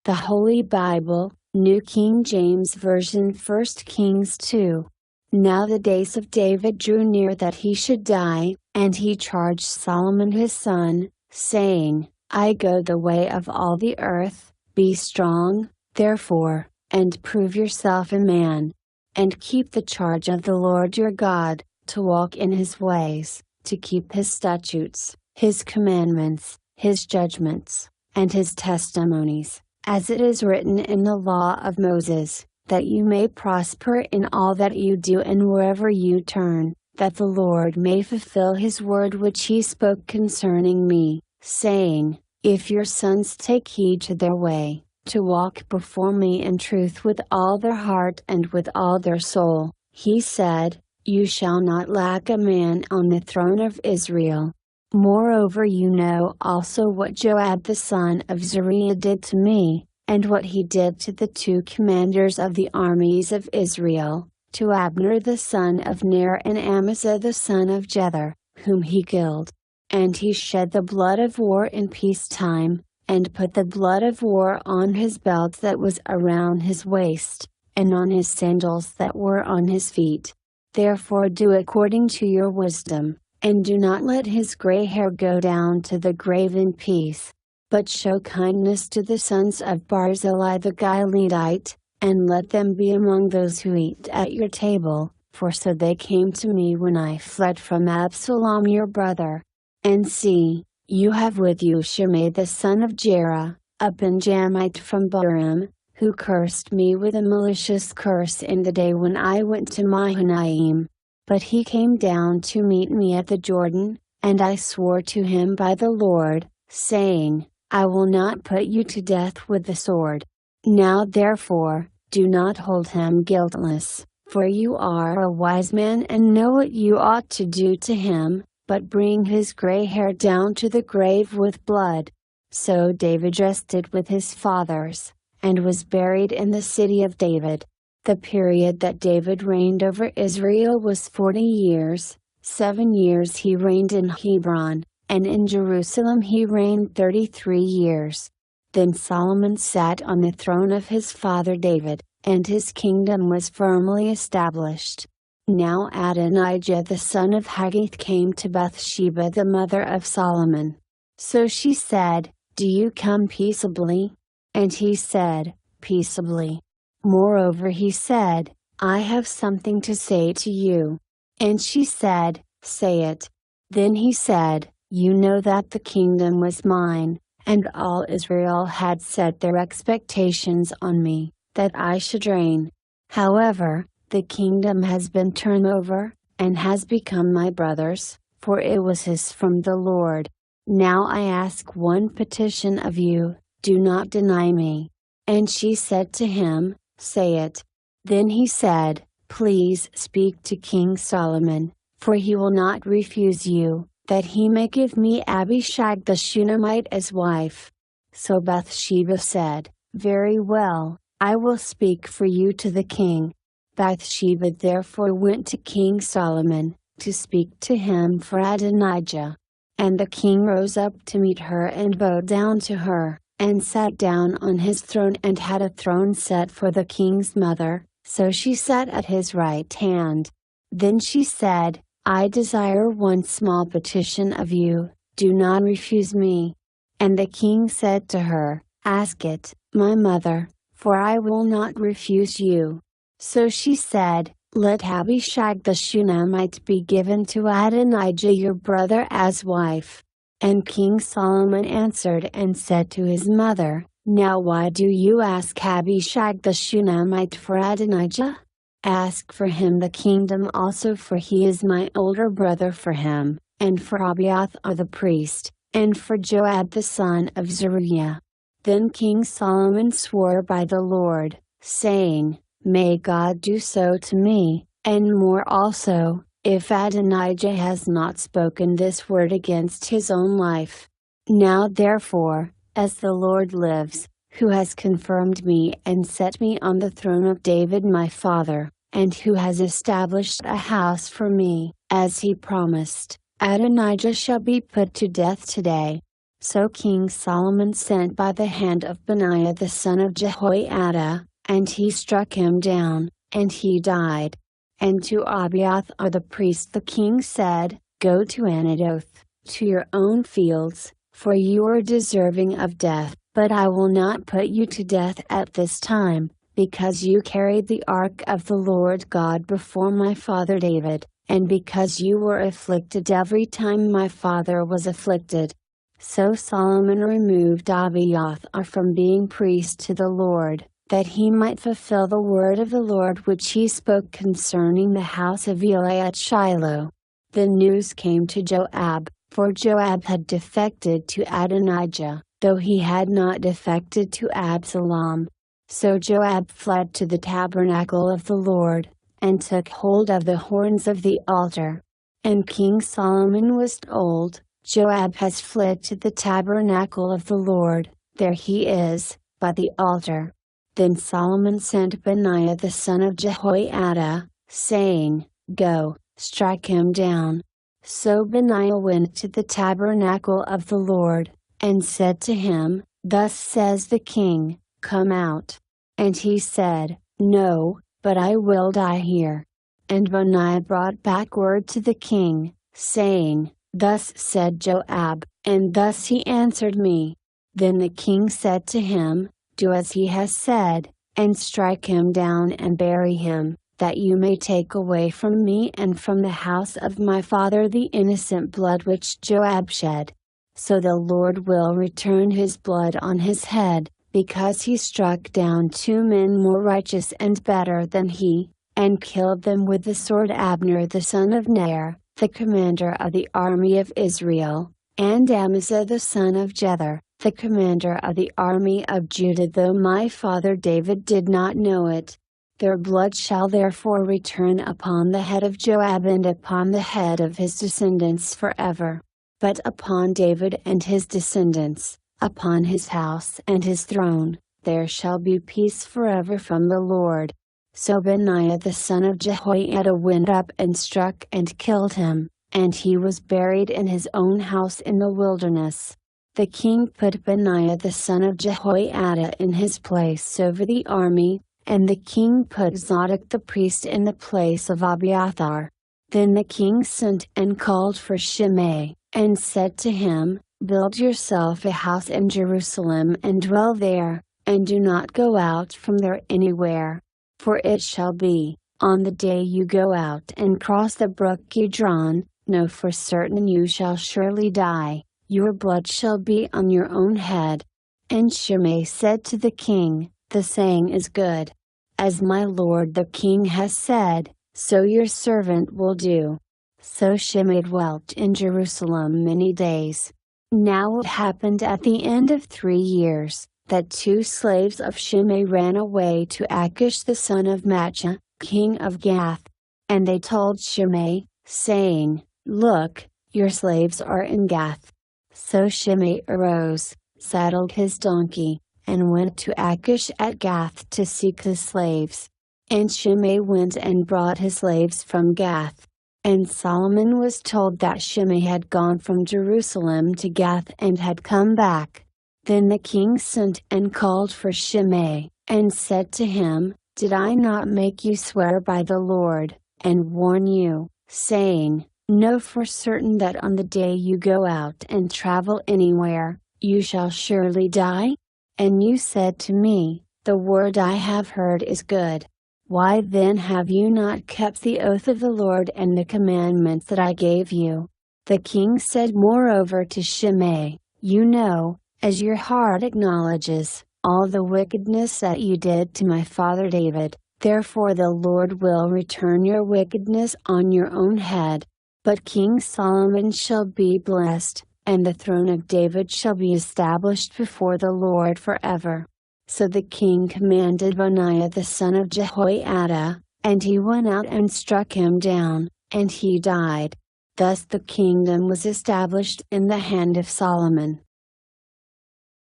The Holy Bible, New King James Version, 1 Kings 2. Now the days of David drew near that he should die, and he charged Solomon his son, saying, I go the way of all the earth. Be strong, therefore, and prove yourself a man. And keep the charge of the Lord your God, to walk in his ways, to keep his statutes, his commandments, his judgments, and his testimonies, as it is written in the law of Moses, that you may prosper in all that you do and wherever you turn, that the Lord may fulfill his word which he spoke concerning me, saying, If your sons take heed to their way, to walk before me in truth with all their heart and with all their soul, he said, you shall not lack a man on the throne of Israel. Moreover, you know also what Joab the son of Zeruiah did to me, and what he did to the two commanders of the armies of Israel, to Abner the son of Ner and Amasa the son of Jether, whom he killed. And he shed the blood of war in peacetime, and put the blood of war on his belt that was around his waist, and on his sandals that were on his feet. Therefore do according to your wisdom, and do not let his gray hair go down to the grave in peace, but show kindness to the sons of Barzillai the Gileadite, and let them be among those who eat at your table, for so they came to me when I fled from Absalom your brother. And see, you have with you Shimei the son of Jerah, a Benjamite from Bahurim, who cursed me with a malicious curse in the day when I went to Mahanaim. But he came down to meet me at the Jordan, and I swore to him by the Lord, saying, I will not put you to death with the sword. Now therefore, do not hold him guiltless, for you are a wise man and know what you ought to do to him, but bring his gray hair down to the grave with blood. So David rested with his fathers, and was buried in the city of David. The period that David reigned over Israel was 40 years, 7 years he reigned in Hebron, and in Jerusalem he reigned 33 years. Then Solomon sat on the throne of his father David, and his kingdom was firmly established. Now Adonijah the son of Haggith came to Bathsheba the mother of Solomon. So she said, Do you come peaceably? And he said, Peaceably. Moreover he said, I have something to say to you. And she said, Say it. Then he said, You know that the kingdom was mine, and all Israel had set their expectations on me, that I should reign. However, the kingdom has been turned over, and has become my brother's, for it was his from the Lord. Now I ask one petition of you, do not deny me. And she said to him, Say it. Then he said, Please speak to King Solomon, for he will not refuse you, that he may give me Abishag the Shunammite as wife. So Bathsheba said, Very well, I will speak for you to the king. Bathsheba therefore went to King Solomon, to speak to him for Adonijah. And the king rose up to meet her and bowed down to her, and sat down on his throne and had a throne set for the king's mother, so she sat at his right hand. Then she said, I desire one small petition of you, do not refuse me. And the king said to her, Ask it, my mother, for I will not refuse you. So she said, Let Abishag the Shunammite be given to Adonijah your brother as wife. And King Solomon answered and said to his mother, Now why do you ask Abishag the Shunammite for Adonijah? Ask for him the kingdom also, for he is my older brother, for him, and for Abiathar the priest, and for Joab the son of Zeruiah. Then King Solomon swore by the Lord, saying, May God do so to me, and more also, if Adonijah has not spoken this word against his own life. Now therefore, as the Lord lives, who has confirmed me and set me on the throne of David my father, and who has established a house for me, as he promised, Adonijah shall be put to death today. So King Solomon sent by the hand of Benaiah the son of Jehoiada, and he struck him down, and he died. And to Abiathar the priest the king said, Go to Anathoth, to your own fields, for you are deserving of death, but I will not put you to death at this time, because you carried the ark of the Lord God before my father David, and because you were afflicted every time my father was afflicted. So Solomon removed Abiathar from being priest to the Lord, that he might fulfill the word of the Lord which he spoke concerning the house of Eli at Shiloh. The news came to Joab, for Joab had defected to Adonijah, though he had not defected to Absalom. So Joab fled to the tabernacle of the Lord, and took hold of the horns of the altar. And King Solomon was told, Joab has fled to the tabernacle of the Lord, there he is, by the altar. Then Solomon sent Benaiah the son of Jehoiada, saying, Go, strike him down. So Benaiah went to the tabernacle of the Lord, and said to him, Thus says the king, Come out. And he said, No, but I will die here. And Benaiah brought back word to the king, saying, Thus said Joab, and thus he answered me. Then the king said to him, Do as he has said, and strike him down and bury him, that you may take away from me and from the house of my father the innocent blood which Joab shed. So the Lord will return his blood on his head, because he struck down 2 men more righteous and better than he, and killed them with the sword Abner the son of Ner, the commander of the army of Israel, and Amasa the son of Jether, the commander of the army of Judah, though my father David did not know it. Their blood shall therefore return upon the head of Joab and upon the head of his descendants forever. But upon David and his descendants, upon his house and his throne, there shall be peace forever from the Lord. So Benaiah the son of Jehoiada went up and struck and killed him, and he was buried in his own house in the wilderness. The king put Benaiah the son of Jehoiada in his place over the army, and the king put Zadok the priest in the place of Abiathar. Then the king sent and called for Shimei, and said to him, Build yourself a house in Jerusalem and dwell there, and do not go out from there anywhere. For it shall be, on the day you go out and cross the brook Kidron, know for certain you shall surely die, your blood shall be on your own head. And Shimei said to the king, The saying is good. As my lord the king has said, so your servant will do. So Shimei dwelt in Jerusalem many days. Now it happened at the end of 3 years, that 2 slaves of Shimei ran away to Achish the son of Maachah, king of Gath. And they told Shimei, saying, Look, your slaves are in Gath. So Shimei arose, saddled his donkey, and went to Achish at Gath to seek the slaves. And Shimei went and brought his slaves from Gath. And Solomon was told that Shimei had gone from Jerusalem to Gath and had come back. Then the king sent and called for Shimei, and said to him, Did I not make you swear by the Lord, and warn you, saying, Know for certain that on the day you go out and travel anywhere, you shall surely die? And you said to me, The word I have heard is good. Why then have you not kept the oath of the Lord and the commandments that I gave you? The king said moreover to Shimei, You know, as your heart acknowledges, all the wickedness that you did to my father David, therefore the Lord will return your wickedness on your own head. But King Solomon shall be blessed, and the throne of David shall be established before the Lord forever. So the king commanded Benaiah the son of Jehoiada, and he went out and struck him down, and he died. Thus the kingdom was established in the hand of Solomon.